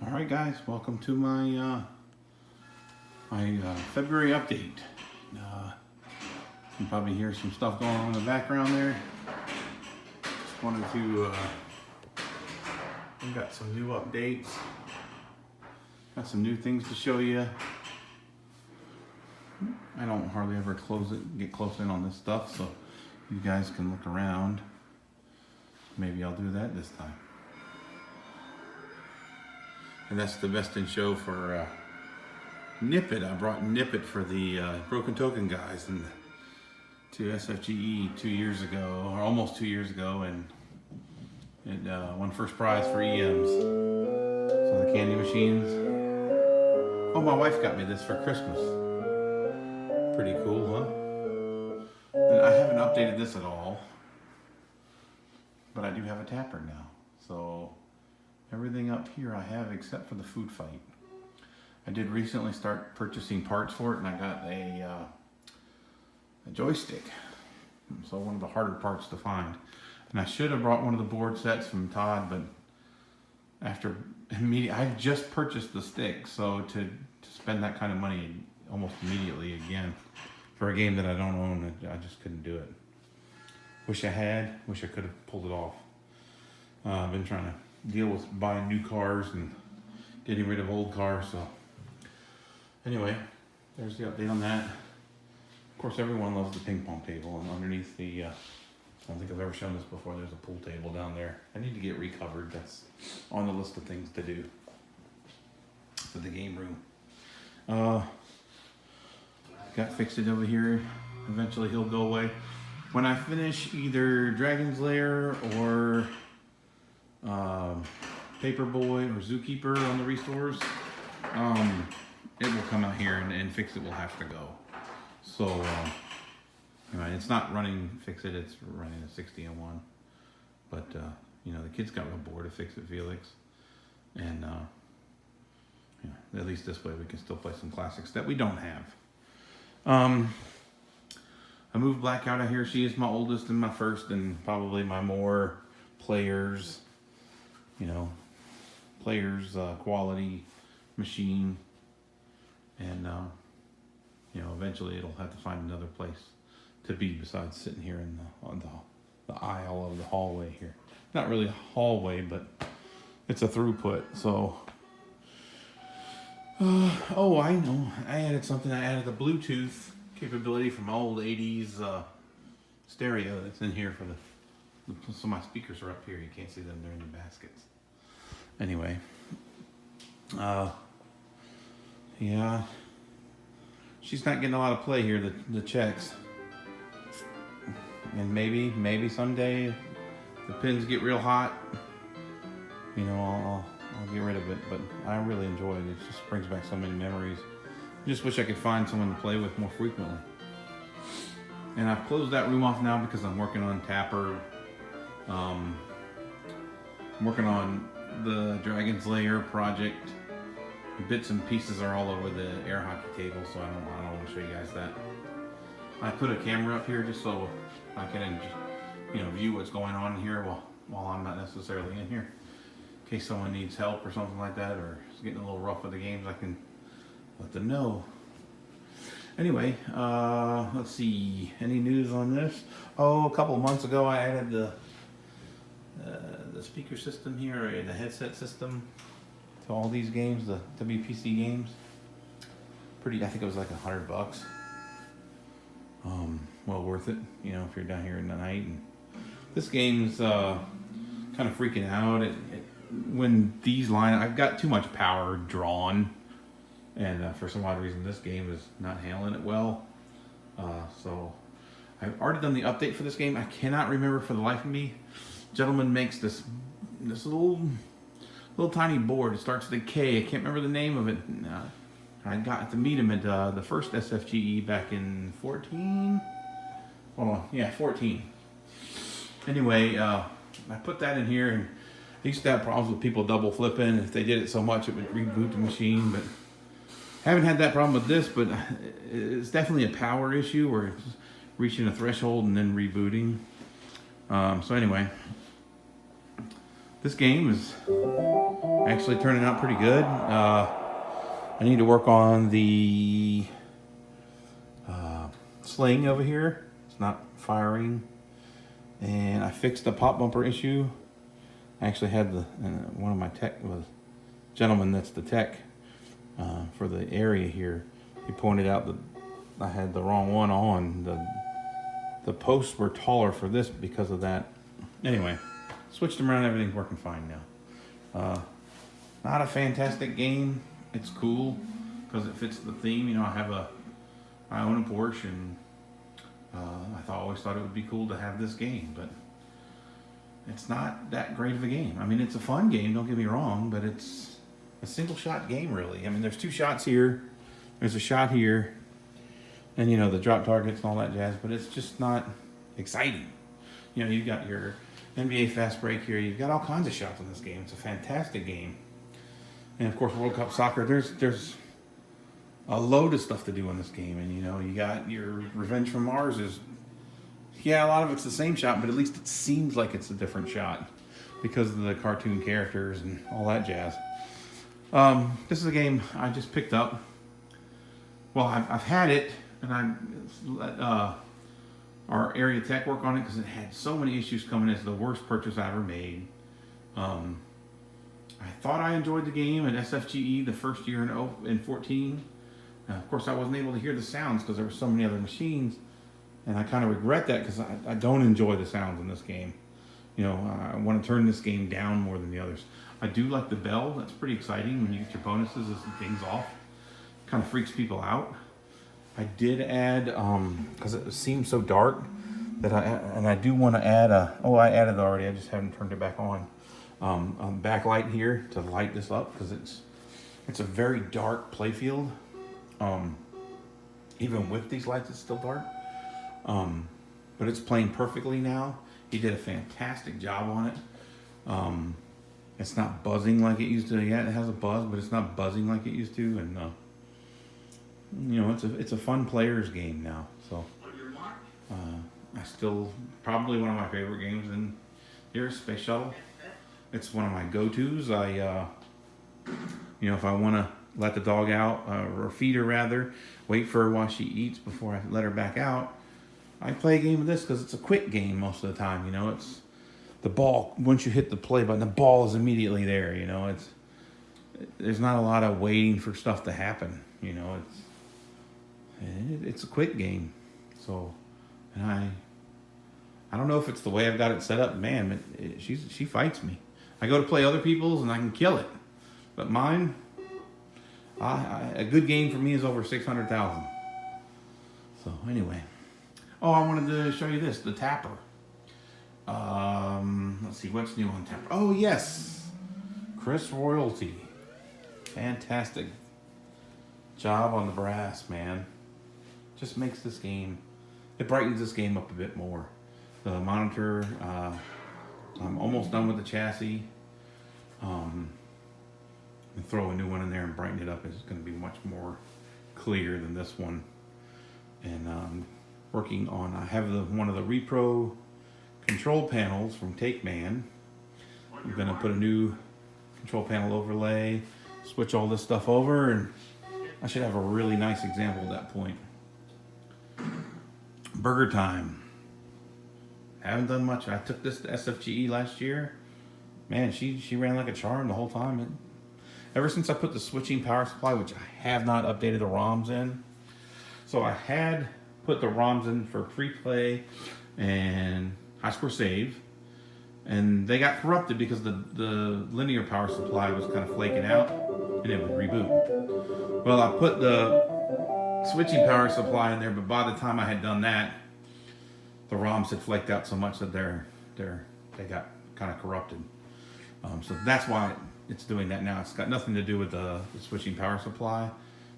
All right, guys, welcome to my February update. You can probably hear some stuff going on in the background there. Just wanted to, we got some new updates. Got some new things to show you. I don't hardly ever get close in on this stuff, so you guys can look around. Maybe I'll do that this time. And that's the best in show for Nip-It. I brought Nip-It for the Broken Token guys and to SFGE 2 years ago, or almost 2 years ago, and it won first prize for EMs. So the candy machines. Oh, my wife got me this for Christmas. Pretty cool, huh? And I haven't updated this at all, but I do have a tapper now. So everything up here I have except for the food fight. I did recently start purchasing parts for it, and I got a joystick. So one of the harder parts to find. And I should have brought one of the board sets from Todd, but after I just purchased the stick, so to spend that kind of money almost immediately again for a game that I don't own, I just couldn't do it. Wish I could have pulled it off. I've been trying to deal with buying new cars and getting rid of old cars, so anyway, there's the update on that. Of course, everyone loves the ping pong table, and underneath the I don't think I've ever shown this before, there's a pool table down there. I need to get recovered. That's on the list of things to do for the game room. Got Fix It over here. Eventually he'll go away when I finish either Dragon's Lair or Paperboy or Zookeeper on the restores. It will come out here, and Fix It will have to go. So anyway, it's not running Fix It, it's running a 60 and 1. But you know, the kids got real bored of Fix It Felix, and at least this way we can still play some classics that we don't have. I moved Black out of here. She is my oldest and my first, and probably my more players quality machine, and eventually it'll have to find another place to be besides sitting here on the aisle of the hallway here. Not really a hallway, but it's a throughput. So oh, I know, I added something. I added the Bluetooth capability from my old 80s stereo that's in here for so my speakers are up here. You can't see them, they're in the baskets. Anyway, yeah, she's not getting a lot of play here, the checks. And maybe someday the pins get real hot, I'll get rid of it, but I really enjoy it. It just brings back so many memories. I just wish I could find someone to play with more frequently. And I've closed that room off now because I'm working on Tapper. I'm working on the Dragon's Lair project. Bits and pieces are all over the air hockey table, so I don't want to show you guys that. I put a camera up here just so I can view what's going on here while I'm not necessarily in here. In case someone needs help or something like that, or is getting a little rough with the games, I can let them know. Anyway, let's see. Any news on this? Oh, a couple of months ago I added the speaker system here, or the headset system, to all these games, the WPC games. I think it was like $100. Well worth it, if you're down here in the night. And this game's kind of freaking out. When these I've got too much power drawn, and for some odd reason this game is not handling it well. So I've already done the update for this game. I cannot remember for the life of me. Gentleman makes this little tiny board. It starts with a K. I can't remember the name of it. I got to meet him at the first SFGE back in 14. Hold on, yeah, 14. Anyway, I put that in here, and I used to have problems with people double flipping. If they did it so much, it would reboot the machine. But haven't had that problem with this. But it's definitely a power issue where it's reaching a threshold and then rebooting. So anyway, This game is actually turning out pretty good. I need to work on the sling over here. It's not firing. And I fixed the pop bumper issue. I actually had one of my tech was gentleman that's the tech for the area here. He pointed out that I had the wrong one on. The posts were taller for this because of that. Anyway, switched them around. Everything's working fine now. Not a fantastic game. It's cool because it fits the theme. You know, I own a Porsche, and I always thought it would be cool to have this game, but it's not that great of a game. I mean, it's a fun game, don't get me wrong, but it's a single shot game, really. I mean, there's 2 shots here, there's a shot here, and you know, the drop targets and all that jazz, but it's just not exciting. You know, you've got your NBA fast break here, you've got all kinds of shots in this game. It's a fantastic game. And of course, World Cup soccer, there's a load of stuff to do in this game. And you know, you got your Revenge from Mars is, yeah, a lot of it's the same shot, but at least it seems like it's a different shot because of the cartoon characters and all that jazz. This is a game I just picked up. Well, I've had it, and I let our area tech work on it because it had so many issues coming in. It's the worst purchase I ever made. I thought I enjoyed the game at SFGE the first year in 14. Of course, I wasn't able to hear the sounds because there were so many other machines, and I kind of regret that because I don't enjoy the sounds in this game. You know, I want to turn this game down more than the others. I do like the bell. That's pretty exciting when you get your bonuses as things off. Kind of freaks people out. I did add, because it seems so dark, that I do want to add I added it already, I just haven't turned it back on. Backlight here to light this up because it's a very dark playfield. Even with these lights, it's still dark. But it's playing perfectly now. He did a fantastic job on it. It's not buzzing like it used to. Yeah, it has a buzz, but it's not buzzing like it used to. And you know, it's a fun player's game now. So I still probably one of my favorite games in here is Space Shuttle. It's one of my go-tos. You know, if I want to let the dog out, or feed her rather, wait for her while she eats before I let her back out, I play a game of this because it's a quick game most of the time. You know, it's the ball, once you hit the play button, the ball is immediately there. You know, there's not a lot of waiting for stuff to happen. You know, it's a quick game. So, and I don't know if it's the way I've got it set up. Man, she fights me. I go to play other people's and I can kill it, but mine, a good game for me is over 600,000. So anyway, I wanted to show you this, the Tapper. Let's see what's new on Tapper. Oh yes, Chris Royalty, fantastic job on the brass, man. Just makes this game, it brightens this game up a bit more. The monitor, I'm almost done with the chassis. And throw a new one in there and brighten it up. It's going to be much more clear than this one. And working on, I have one of the Repro control panels from Take Man. I'm going to put a new control panel overlay, switch all this stuff over, and I should have a really nice example at that point. Burger Time. Haven't done much. I took this to SFGE last year. Man, she ran like a charm the whole time. Ever since I put the switching power supply, which I have not updated the ROMs in. So I had put the ROMs in for free play and high score save. And they got corrupted because the linear power supply was kind of flaking out and it would reboot. Well, I put the switching power supply in there, but by the time I had done that, the ROMs had flaked out so much that they got kind of corrupted. So that's why it's doing that now. It's got nothing to do with the switching power supply.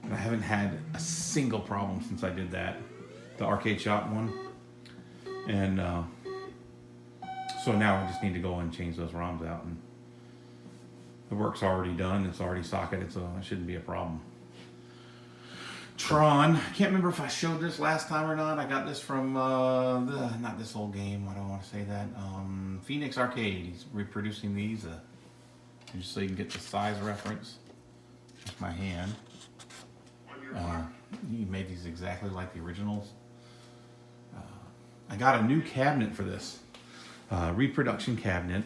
And I haven't had a single problem since I did that, the arcade shop one. And so now I just need to go and change those ROMs out. And the work's already done. It's already socketed, so it shouldn't be a problem. Robotron. I can't remember if I showed this last time or not. I got this from, not this old game, I don't want to say that. Phoenix Arcade. He's reproducing these just so you can get the size reference. With my hand. He made these exactly like the originals. I got a new cabinet for this. Reproduction cabinet.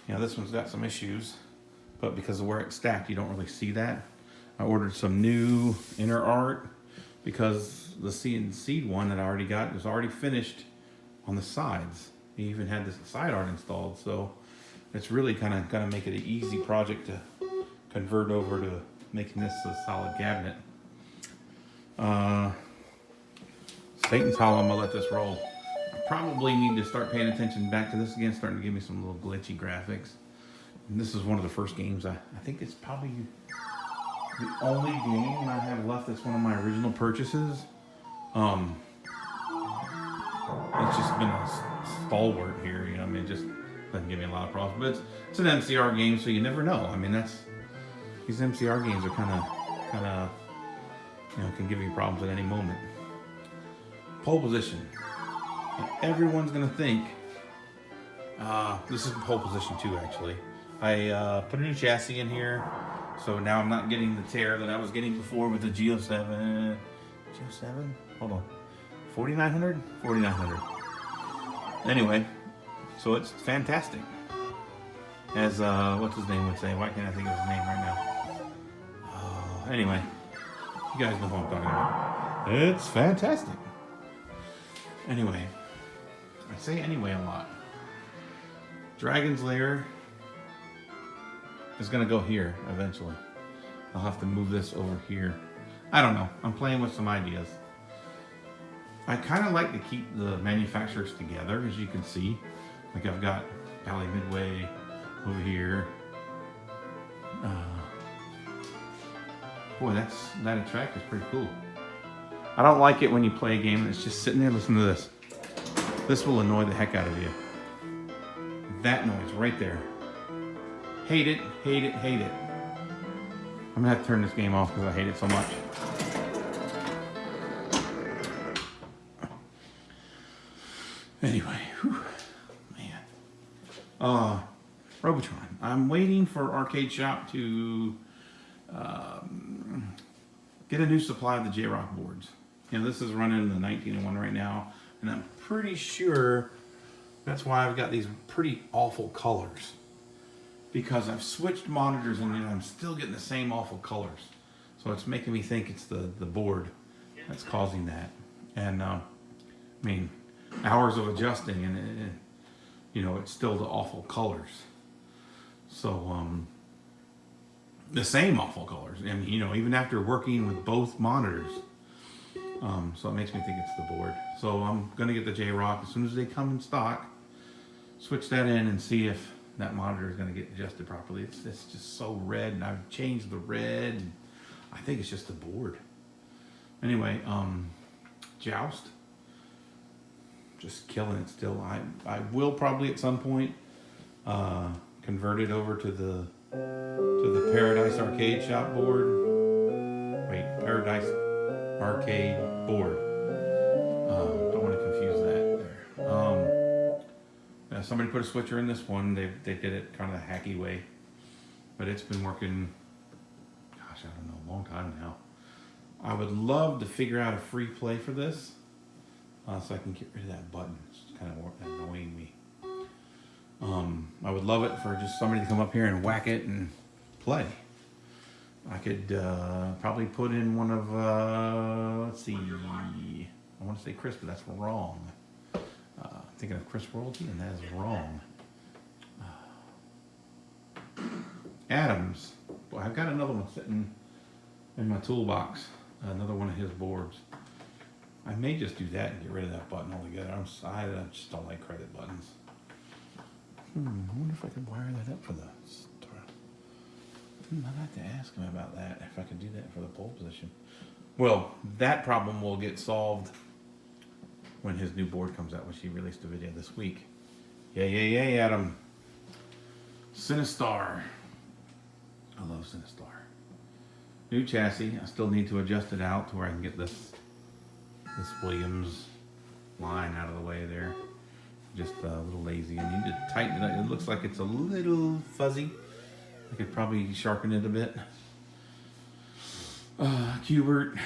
This one's got some issues, but because of where it's stacked, you don't really see that. I ordered some new inner art because the seed one that I already got was already finished on the sides. He even had this side art installed, so it's really kind of gonna make it an easy project to convert over to making this a solid cabinet. Satan's Hollow, I'm gonna let this roll. I probably need to start paying attention back to this again, starting to give me some little glitchy graphics. And this is one of the first games I think it's probably the only game I have left that's one of my original purchases. It's just been a stalwart here, it just doesn't give me a lot of problems. But it's an MCR game, so you never know. These MCR games are kind of, can give you problems at any moment. Pole position. Everyone's gonna think this is pole position 2 actually. I put a new chassis in here, so now I'm not getting the tear that I was getting before with the Geo7. Geo7? Hold on. 4900? 4900. Anyway, so it's fantastic. As what's his name would say. Why can't I think of his name right now? Anyway, you guys know what I'm talking about. It's fantastic. Anyway, I say anyway a lot. Dragon's Lair is gonna go here eventually. I'll have to move this over here. I don't know. I'm playing with some ideas. I kind of like to keep the manufacturers together, as you can see. Like I've got Valley Midway over here. Boy, that track is pretty cool. I don't like it when you play a game that's just sitting there. Listen to this. This will annoy the heck out of you. That noise right there. Hate it, hate it, hate it. I'm gonna have to turn this game off because I hate it so much. Anyway, whew, man. Robotron. I'm waiting for Arcade Shop to get a new supply of the J-Rock boards. This is running the 1901 right now, and I'm pretty sure that's why I've got these pretty awful colors. Because I've switched monitors and I'm still getting the same awful colors. So it's making me think it's the board that's causing that. And hours of adjusting and it's still the awful colors. So the same awful colors. And even after working with both monitors. So it makes me think it's the board. So I'm gonna get the J-Rock as soon as they come in stock. Switch that in and see if that monitor is going to get adjusted properly. It's just so red, and I've changed the red. And I think it's just the board. Anyway, Joust, just killing it still. I will probably at some point convert it over to the Paradise Arcade Shop board. Wait, Paradise Arcade board. Don't want to confuse that there. Somebody put a switcher in this one. They did it kind of a hacky way, but it's been working, gosh, I don't know, a long time now. I would love to figure out a free play for this, so I can get rid of that button. It's kind of annoying me. I would love it for just somebody to come up here and whack it and play. I could probably put in one of, let's see, I want to say Chris, but that's wrong. Thinking of Chris Royalty, and that is wrong. Adams. Boy, I've got another one sitting in my toolbox. Another one of his boards. I may just do that and get rid of that button altogether. I just don't like credit buttons. I wonder if I could wire that up for the store. I'd have to ask him about that, if I could do that for the pole position. Well, that problem will get solved when his new board comes out, which he released a video this week. Yay, Adam. Sinistar. I love Sinistar. New chassis. I still need to adjust it out to where I can get this Williams line out of the way there. Just a little lazy. I need to tighten it up. It looks like it's a little fuzzy. I could probably sharpen it a bit. Cubert.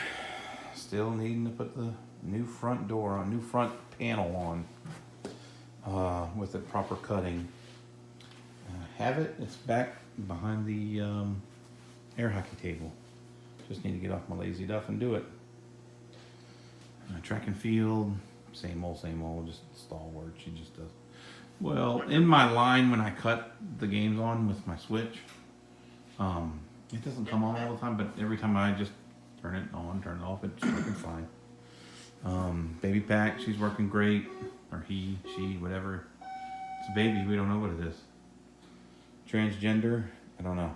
Still needing to put the new front door on, new front panel on with the proper cutting. Have it. It's back behind the air hockey table. Just need to get off my lazy duff and do it. Track and field, same old, just stalwart. She just does. Well, in my line when I cut the games on with my switch, it doesn't come on all the time, but every time I just turn it on, turn it off, it's working fine. Baby pack, she's working great. Or he, she, whatever. It's a baby, we don't know what it is. Transgender, I don't know.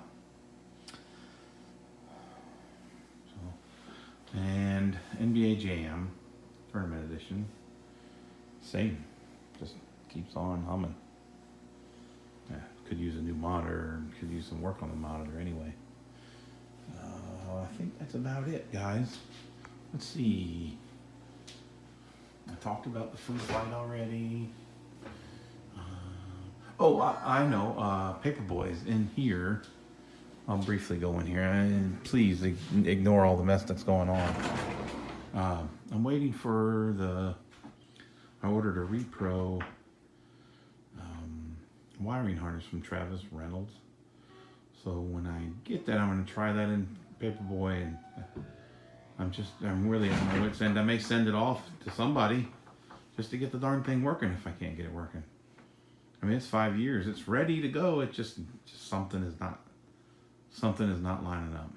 So, and NBA Jam Tournament Edition, same, just keeps on humming. Yeah, could use a new monitor, could use some work on the monitor anyway. I think that's about it, guys. Let's see. I talked about the food fight already. I know. Paperboy's in here. I'll briefly go in here. And please ignore all the mess that's going on. I'm waiting for I ordered a Repro wiring harness from Travis Reynolds. So when I get that, I'm going to try that in Paperboy, and I'm really at my wit's end. I may send it off to somebody just to get the darn thing working if I can't get it working. I mean, it's 5 years. It's ready to go. It just something is not lining up.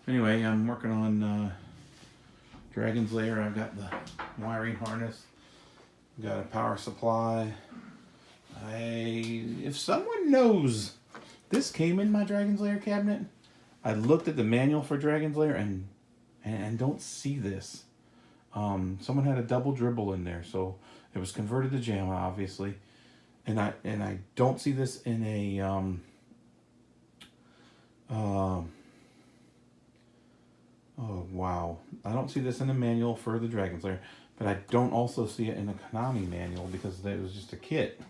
Anyway, I'm working on Dragon's Lair. I've got the wiring harness. Got a power supply. If someone knows, this came in my Dragon's Lair cabinet. I looked at the manual for Dragon's Lair and don't see this. Someone had a double dribble in there, so it was converted to JAMA, obviously. And I don't see this in a oh wow. I don't see this in a manual for the Dragon's Lair, but I don't also see it in a Konami manual because it was just a kit.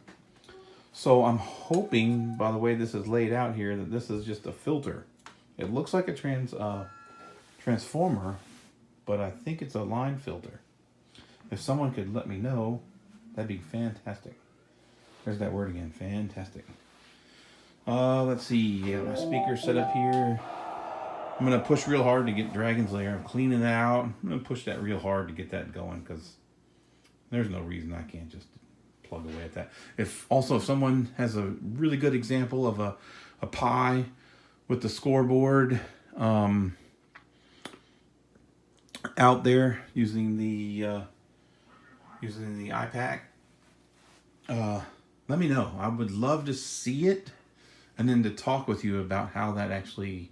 So I'm hoping, by the way this is laid out here, that this is just a filter. It looks like a transformer, but I think it's a line filter. If someone could let me know, that'd be fantastic. There's that word again, fantastic. Let's see, my speaker set up here. I'm going to push real hard to get Dragon's Lair. I'm cleaning it out. I'm going to push that real hard to get that going because there's no reason I can't just plug away at that. If someone has a really good example of a Pi with the scoreboard out there using the iPack, let me know. I would love to see it and then to talk with you about how that actually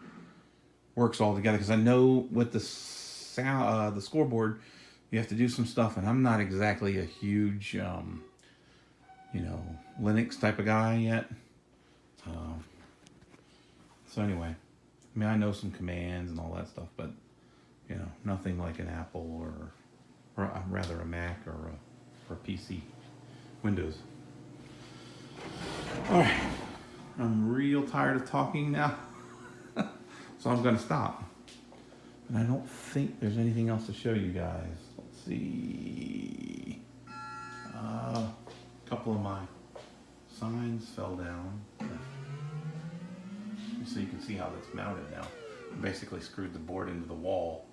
works all together, because I know with the scoreboard you have to do some stuff, and I'm not exactly a huge Linux type of guy yet. So anyway, I mean, I know some commands and all that stuff, but nothing like an Apple or rather a Mac or a PC, Windows. All right, I'm real tired of talking now, so I'm going to stop. And I don't think there's anything else to show you guys. Let's see. A couple of my signs fell down. So you can see how that's mounted now. I basically screwed the board into the wall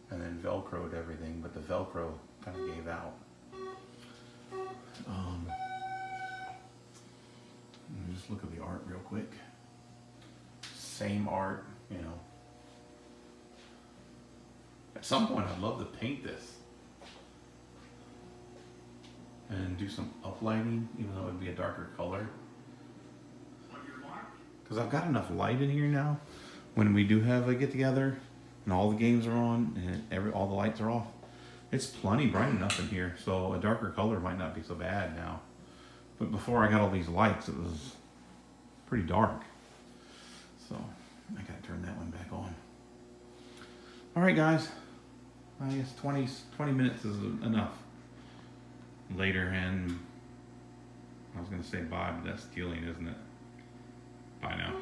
and then Velcroed everything, but the Velcro kind of gave out. Just look at the art real quick. Same art, At some point, I'd love to paint this and do some uplighting, even though it would be a darker color. Because I've got enough light in here now. When we do have a get-together and all the games are on and all the lights are off, it's plenty bright enough in here. So a darker color might not be so bad now. But before I got all these lights, it was pretty dark. So I got to turn that one back on. Alright guys, I guess 20 minutes is enough. Later, and I was going to say bye, but that's stealing, isn't it? Bye now.